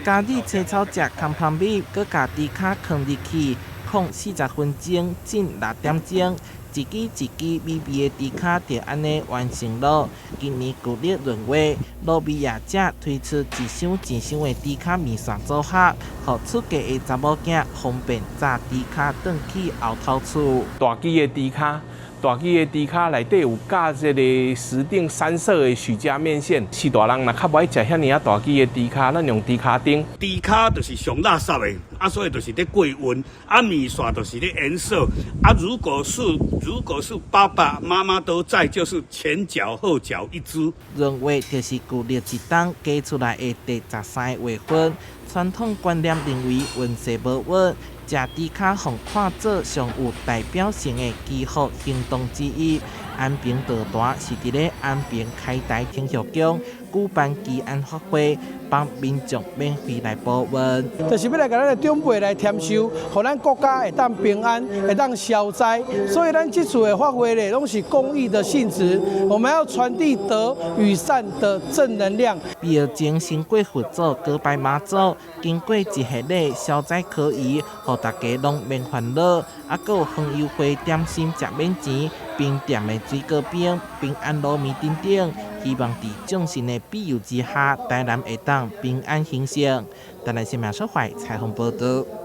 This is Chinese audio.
家己青草食康芳米，搁家己卡放入去，控40分钟，浸6点钟。一支一支美味的猪脚就安尼完成了。今年旧历闰月，糯米业者推出一箱一箱的猪脚面线组合，让出嫁的查某囝方便炸猪脚转去后头厝。大支的猪脚。大支的猪脚内底有加这个石定3色的许家面线，是大人若较不爱食遐尔大支的猪脚，咱用猪脚丁。猪脚就是上垃圾的，所以就是咧过温，面线就是咧颜色，如果是爸爸妈妈都在，就是前脚后脚一只。闰月就是旧历一冬加出来的第13个月份，传统观念认为运势无稳。食猪脚互看做上有代表性的祈福行动之一。安平道坛是伫咧安平开台体育场举办祈安法会，帮民众免费来保温。就是要来给咱的长辈来添寿，让咱国家会当平安，会当消灾。所以咱这次的法会咧，拢是公益的性质，我们要传递德与善的正能量。标前新过佛祖，过拜妈祖，经过一系列消灾科仪，互大家拢免烦恼。搁有园游会点心食免钱，冰店的水果冰、平安糯米等等，希望伫众神的庇佑之下，台南会当平安兴盛。台南新闻小坏采访报道。